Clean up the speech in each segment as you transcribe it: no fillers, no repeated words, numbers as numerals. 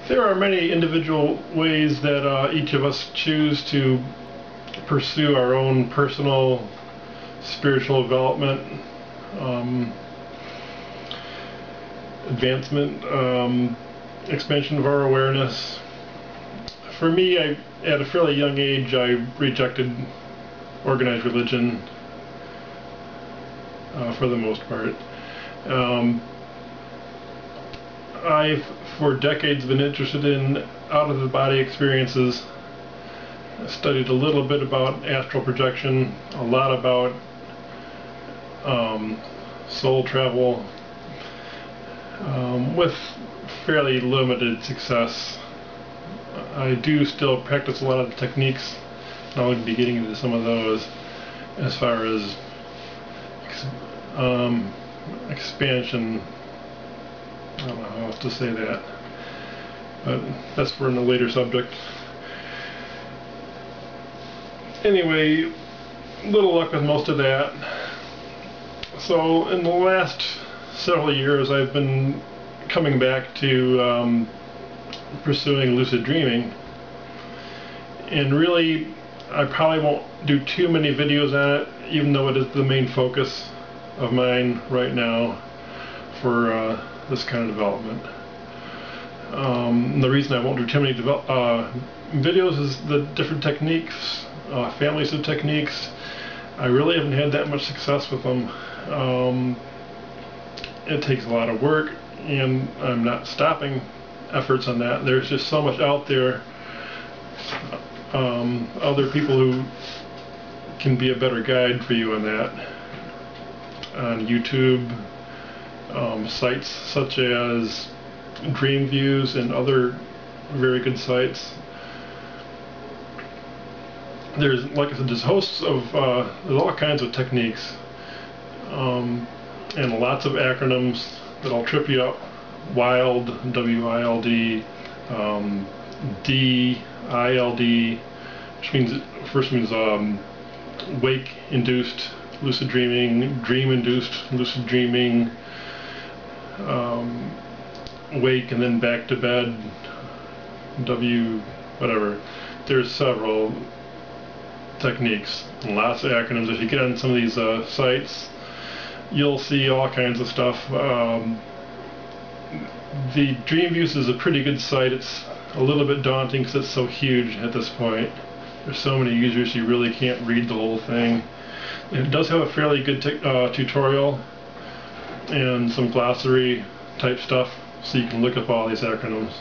There are many individual ways that each of us choose to pursue our own personal spiritual development, advancement, expansion of our awareness. For me, at a fairly young age, I rejected organized religion for the most part. I've for decades been interested in out-of-the-body experiences. I studied a little bit about astral projection, a lot about soul travel, with fairly limited success. I do still practice a lot of the techniques, and I'll be getting into some of those as far as expansion. I don't know how else to say that, but that's for a later subject. Anyway, little luck with most of that. So in the last several years I've been coming back to pursuing lucid dreaming, and really I probably won't do too many videos on it, even though it is the main focus of mine right now for this kind of development. The reason I won't do too many videos is the different techniques, families of techniques. I really haven't had that much success with them. It takes a lot of work, and I'm not stopping efforts on that. There's just so much out there, other people who can be a better guide for you on that, on YouTube, sites such as Dream Views and other very good sites. There's, like I said, there's hosts of there's all kinds of techniques, and lots of acronyms that'll trip you up. WILD, W-I-L-D, D-I-L-D, which means, first means wake-induced lucid dreaming, dream-induced lucid dreaming, wake and then back to bed, W, whatever. There's several techniques, lots of acronyms. If you get on some of these sites, you'll see all kinds of stuff. The Dream Views is a pretty good site. It's a little bit daunting because it's so huge at this point. There's so many users you really can't read the whole thing. It does have a fairly good tutorial and some glossary type stuff, so you can look up all these acronyms,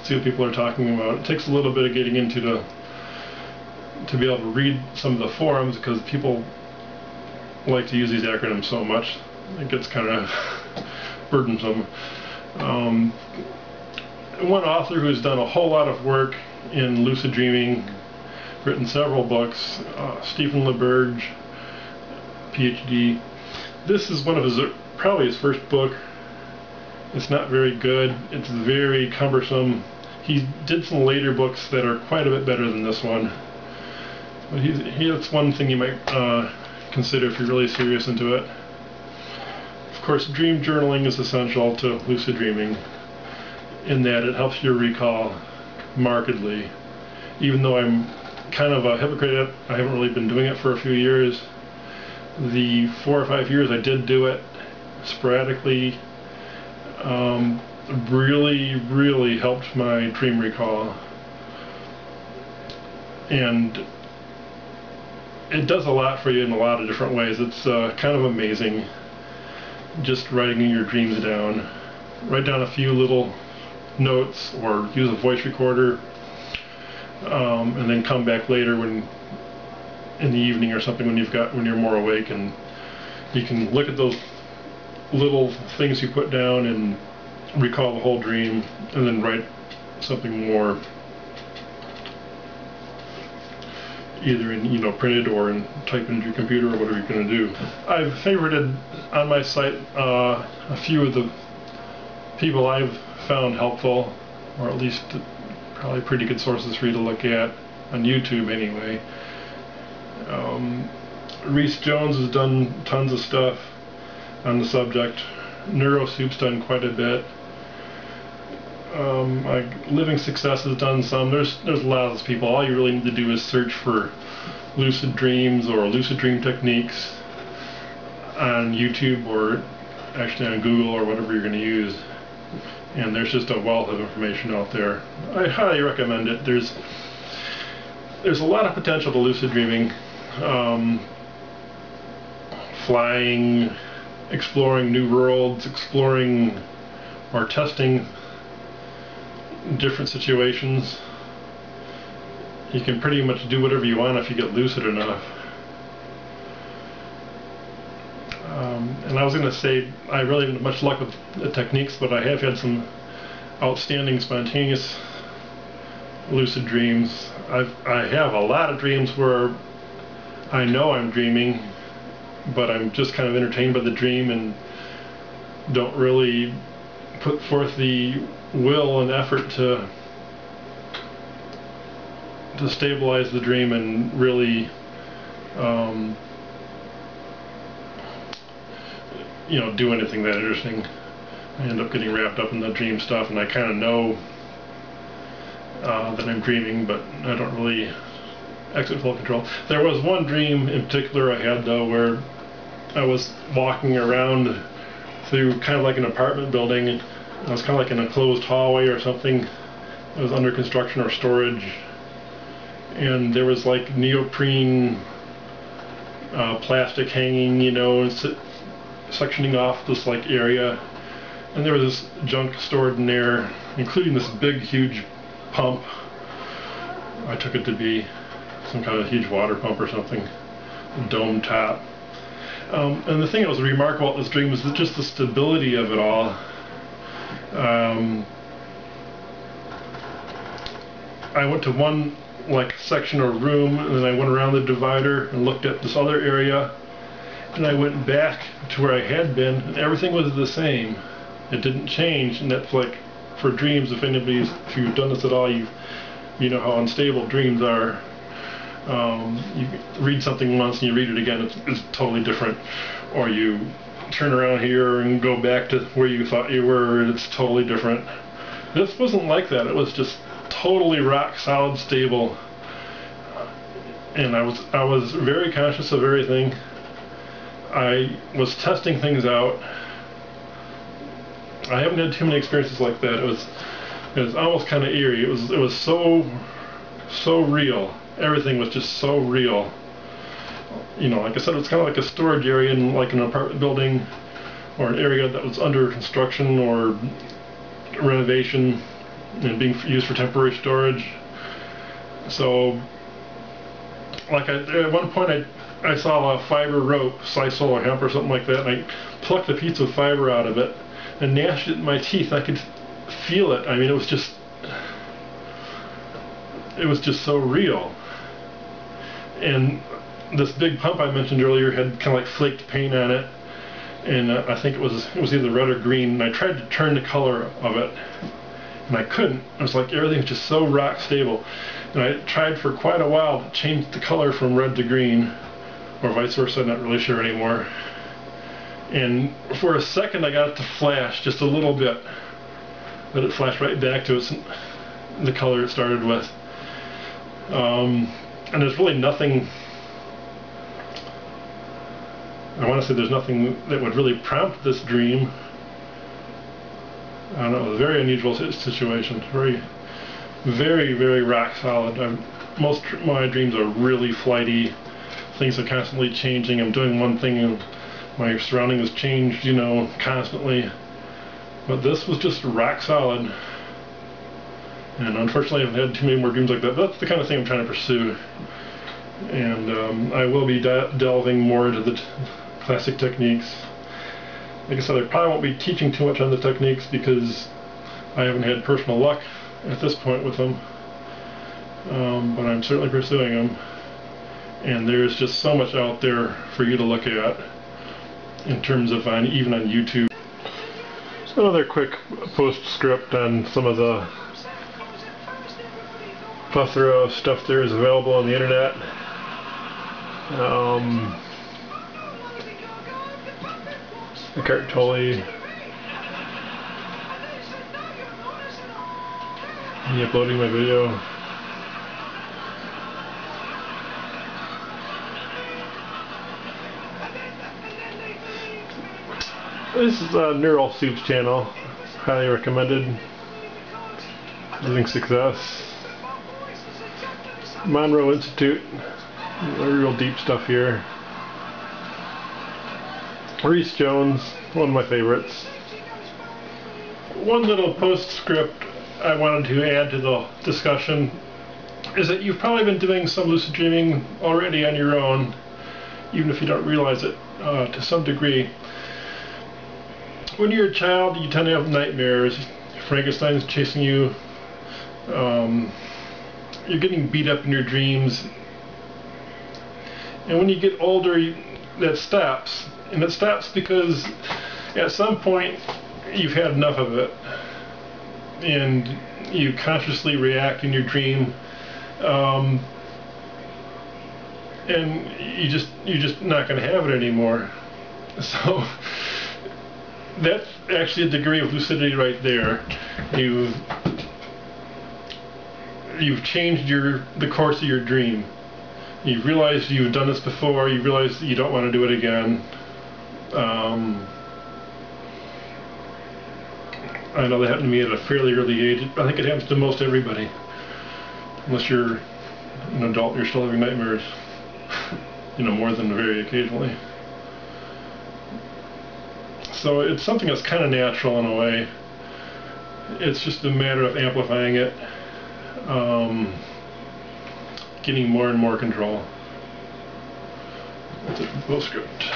see what people are talking about. It takes a little bit of getting into to be able to read some of the forums, because people like to use these acronyms so much it gets kind of burdensome. One author who's done a whole lot of work in lucid dreaming, written several books, Stephen LaBerge, PhD. This is one of his, probably his first book. It's not very good. It's very cumbersome. He did some later books that are quite a bit better than this one. But that's one thing you might consider if you're really serious into it. Of course, dream journaling is essential to lucid dreaming, in that it helps you recall markedly. Even though I'm kind of a hypocrite, I haven't really been doing it for a few years. The 4 or 5 years I did do it sporadically, really helped my dream recall, and it does a lot for you in a lot of different ways. It's kind of amazing, just writing your dreams down. Write down a few little notes, or use a voice recorder, and then come back later when in the evening or something, when you're more awake, and you can look at those little things you put down and recall the whole dream, and then write something more, either in printed or type into your computer or whatever you're going to do. I've favorited on my site a few of the people I've found helpful, or at least probably pretty good sources for you to look at on YouTube anyway. Reese Jones has done tons of stuff on the subject. NeuroSoup's done quite a bit. Like LivingSuccess has done some. There's lots of people. All you really need to do is search for lucid dreams or lucid dream techniques on YouTube, or actually on Google, or whatever you're going to use. And there's just a wealth of information out there. I highly recommend it. There's a lot of potential to lucid dreaming. Flying, exploring new worlds, exploring or testing different situations. You can pretty much do whatever you want if you get lucid enough. And I was going to say, I really haven't had much luck with the techniques, but I have had some outstanding spontaneous lucid dreams. I have a lot of dreams where I know I'm dreaming, but I'm just kind of entertained by the dream and don't really put forth the will and effort to stabilize the dream and really you know, do anything that interesting. I end up getting wrapped up in the dream stuff, and I kind of know that I'm dreaming, but I don't really exit full control. There was one dream in particular I had, though, where I was walking around through kind of like an apartment building. I was kind of like in a closed hallway or something. It was under construction or storage, and there was like neoprene plastic hanging, you know, and sectioning off this like area, and there was this junk stored in there, including this big huge pump. I took it to be some kind of huge water pump or something, a dome top. And the thing that was remarkable about this dream was just the stability of it all. I went to one like section or room, and then I went around the divider and looked at this other area, and I went back to where I had been, and everything was the same. It didn't change, and that's like for dreams. If you've done this at all, you know how unstable dreams are. You read something once and you read it again, it's totally different. Or you turn around here and go back to where you thought you were, and it's totally different. This wasn't like that. It was just totally rock solid stable, and I was very conscious of everything. I was testing things out. I haven't had too many experiences like that. It was almost kind of eerie. It was so real. Everything was just so real. You know, like I said, it was kind of like a storage area in like an apartment building, or an area that was under construction or renovation and being used for temporary storage. So, like at one point I saw a fiber rope, sisal or hemp or something like that, and I plucked a piece of fiber out of it and gnashed it in my teeth. I could feel it. I mean, it was just so real. And this big pump I mentioned earlier had kind of like flaked paint on it, and I think it was either red or green, and I tried to turn the color of it, and I couldn't. It was like everything was just so rock stable. And I tried for quite a while to change the color from red to green, or vice versa, I'm not really sure anymore. And for a second I got it to flash just a little bit, but it flashed right back to the color it started with. And there's really nothing, I want to say there's nothing that would really prompt this dream. I don't know, it was a very unusual situation. Very, very, very rock solid. Most of my dreams are really flighty. Things are constantly changing. I'm doing one thing and my surroundings change, you know, constantly. But this was just rock solid. And unfortunately I haven't had too many more dreams like that. That's the kind of thing I'm trying to pursue. And I will be delving more into the classic techniques. Like I said, I probably won't be teaching too much on the techniques because I haven't had personal luck at this point with them. But I'm certainly pursuing them. And there's just so much out there for you to look at in terms of even on YouTube. So another quick postscript on some of the plethora of stuff there is available on the internet. Eckhart Tolle, Me uploading my video. This is NeuroSoup's channel. Highly recommended. LivingSuccess. Monroe Institute. Real deep stuff here. Reese Jones, one of my favorites. One little postscript I wanted to add to the discussion is that you've probably been doing some lucid dreaming already on your own, even if you don't realize it to some degree. When you're a child, you tend to have nightmares. Frankenstein's chasing you. You're getting beat up in your dreams. And when you get older, that stops. And it stops because at some point you've had enough of it. And you consciously react in your dream. And you're just not going to have it anymore. So that's actually a degree of lucidity right there. You've changed the course of your dream. You've realized you've done this before. You realize that you don't want to do it again. I know that happened to me at a fairly early age. I think it happens to most everybody. Unless you're an adult, you're still having nightmares. More than very occasionally. So it's something that's kind of natural in a way. It's just a matter of amplifying it, getting more and more control. That's a postscript.